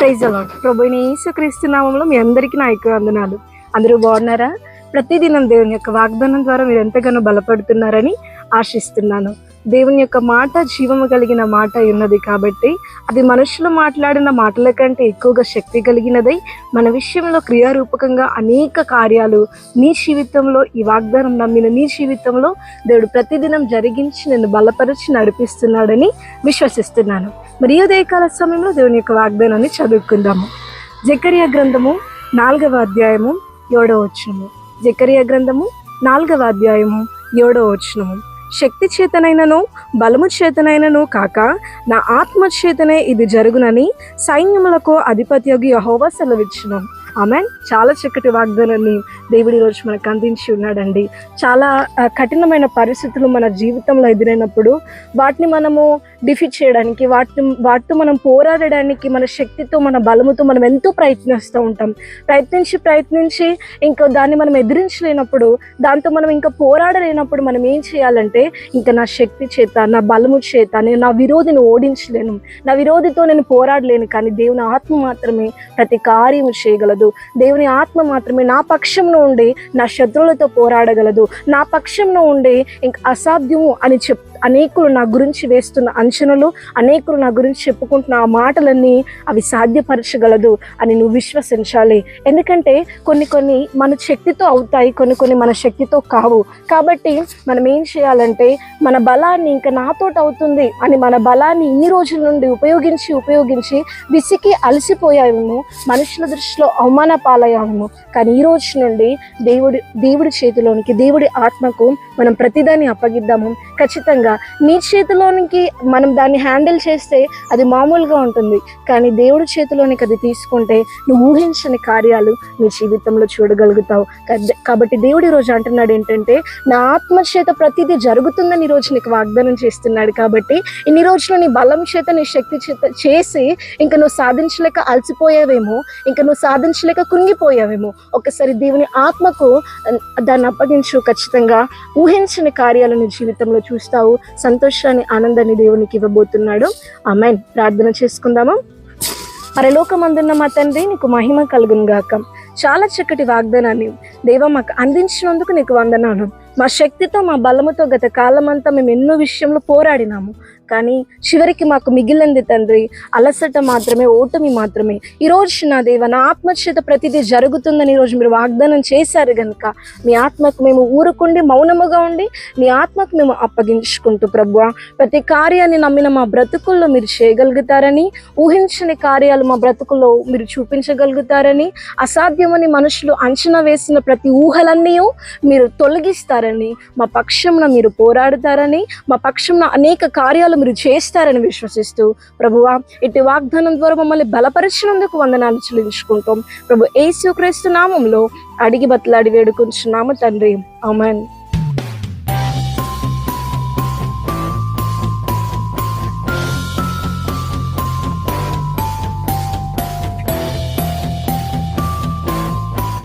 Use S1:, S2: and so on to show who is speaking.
S1: Praise the lord. ప్రభువైన యేసుక్రీస్తు నామములో మీ అందరికీ నా యొక్క వందనాలు. అందరూ బాగున్నారా? ప్రతిదినం దేవుని యొక్క వాగ్దానం ద్వారా మీరు ఎంతగానో బలపడుతున్నారని ఆశిస్తున్నాను. దేవుని యొక్క మాట జీవము కలిగిన మాట ఉన్నది కాబట్టి అది మనుషులు మాట్లాడిన మాటల కంటే ఎక్కువగా శక్తి కలిగినదై మన విషయంలో క్రియారూపకంగా అనేక కార్యాలు నీ జీవితంలో, ఈ వాగ్దానం నమ్మిన నీ జీవితంలో దేవుడు ప్రతిదినం జరిగించి నిన్ను బలపరిచి నడిపిస్తున్నాడని విశ్వసిస్తున్నాను. మరి ఈ ఉదయకాల సమయంలో దేవుని యొక్క వాగ్దానాన్ని చదువుకుందాము. జకర్యా గ్రంథము 4వ అధ్యాయము 7వ వచనము. జకర్యా గ్రంథము 4వ అధ్యాయము 7వ వచనము. శక్తి చేతనైనను బలము చేతనైనను కాక నా ఆత్మ చేతనే ఇది జరుగునని సైన్యములకు అధిపత్యగు యెహోవా సెలవిచ్చును. ఆమేన్. చాలా చక్కటి వాగ్దానాన్ని దేవుడి రోజు మనకు అందించి ఉన్నాడండి. చాలా కఠినమైన పరిస్థితులు మన జీవితంలో ఎదురైనప్పుడు వాటిని మనము డిఫీట్ చేయడానికి, వాటితో మనం పోరాడడానికి మన శక్తితో, మన బలముతో మనం ఎంతో ప్రయత్నిస్తూ ఉంటాం. ప్రయత్నించి ఇంకా దాన్ని మనం ఎదిరించలేనప్పుడు, దాంతో మనం ఇంకా పోరాడలేనప్పుడు మనం ఏం చేయాలంటే, ఇంకా నా శక్తి చేత, నా బలము చేత నేను నా విరోధిని ఓడించలేను, నా విరోధితో నేను పోరాడలేను. కానీ దేవుని ఆత్మ మాత్రమే ప్రతి కార్యము చేయగలదు. దేవుని ఆత్మ మాత్రమే నా పక్షంలో ఉండి నా శత్రువులతో పోరాడగలదు. నా పక్షంలో ఉండి ఇంక అసాధ్యము అని అనేకులు నా గురించి వేస్తున్న అంచనలు, అనేకులు నా గురించి చెప్పుకుంటున్న ఆ మాటలన్నీ అవి సాధ్యపరచగలదు అని నువ్వు విశ్వసించాలి. ఎందుకంటే కొన్ని మన శక్తితో అవుతాయి, కొన్ని మన శక్తితో కావు. కాబట్టి మనం ఏం చేయాలంటే, మన బలాన్ని ఇంకా నాతోటి అవుతుంది అని మన బలాన్ని ఇన్ని రోజుల నుండి ఉపయోగించి విసికి అలసిపోయాము, మనుషుల దృష్టిలో అవమాన పాలయ్యాము. కానీ ఈ రోజు నుండి దేవుడి చేతిలోనికి, దేవుడి ఆత్మకు మనం ప్రతిదాన్ని అప్పగిద్దాము. ఖచ్చితంగా నీ చేతిలోనికి మనం దాన్ని హ్యాండిల్ చేస్తే అది మామూలుగా ఉంటుంది, కానీ దేవుడి చేతిలోనికి అది తీసుకుంటే నువ్వు ఊహించని కార్యాలు నీ జీవితంలో చూడగలుగుతావు. కాబట్టి దేవుడు ఈరోజు అంటున్నాడు ఏంటంటే, నా ఆత్మ చేత ప్రతిదీ జరుగుతుందని ఈరోజు నీకు వాగ్దానం చేస్తున్నాడు. కాబట్టి ఇన్ని రోజులు నీ బలం చేత, నీ శక్తి చేత చేసి ఇంకా నువ్వు సాధించలేక అలసిపోయావేమో, ఇంకా నువ్వు సాధించలేక కృంగిపోయావేమో. ఒకసారి దేవుని ఆత్మకు దాన్ని అప్పగించు. ఖచ్చితంగా ఊహించని కార్యాలు నీ జీవితంలో చూస్తావు. సంతోషాన్ని, ఆనందాన్ని దేవునికి ఇవ్వబోతున్నాడు. ఆమేన్. ప్రార్థన చేసుకుందామా? పరలోకమందున్న మా తండ్రి, నీకు మహిమ కలుగును గాక. చాలా చక్కటి వాగ్దానాన్ని దేవా మాకు అందించినందుకు నీకు వందనాలు. మా శక్తితో, మా బలముతో గత కాలమంతా మేము ఎన్నో విషయంలో పోరాడినాము, కానీ చివరికి మాకు మిగిలింది తండ్రి అలసట మాత్రమే, ఓటమి మాత్రమే. ఈరోజు నా దేవ, నా ఆత్మచేత ప్రతిదీ జరుగుతుందని ఈరోజు మీరు వాగ్దానం చేశారు కనుక మీ ఆత్మకు మేము ఊరుకుండి మౌనముగా ఉండి నీ ఆత్మకు మేము అప్పగించుకుంటూ ప్రభువా, ప్రతి కార్యాన్ని నమ్మిన మా బ్రతుకుల్లో మీరు చేయగలుగుతారని, ఊహించని కార్యాలు మా బ్రతుకుల్లో మీరు చూపించగలుగుతారని, అసాధ్యమని మనుషులు అంచనా వేసిన ప్రతి ఊహలన్నీ మీరు తొలగిస్తారని, మా పక్షంలో మీరు పోరాడుతారని, మా పక్షంలో అనేక కార్యాలు మీరు చేస్తారని విశ్వసిస్తూ ప్రభువా, ఇటు వాగ్దానం ద్వారా మమ్మల్ని బలపరిచినందుకు వందనాలు చెల్లించుకుంటాం. ప్రభు యేసుక్రీస్తు నామములో అడిగి బతలాడి వేడుకుంటున్నాము తండ్రి. ఆమేన్.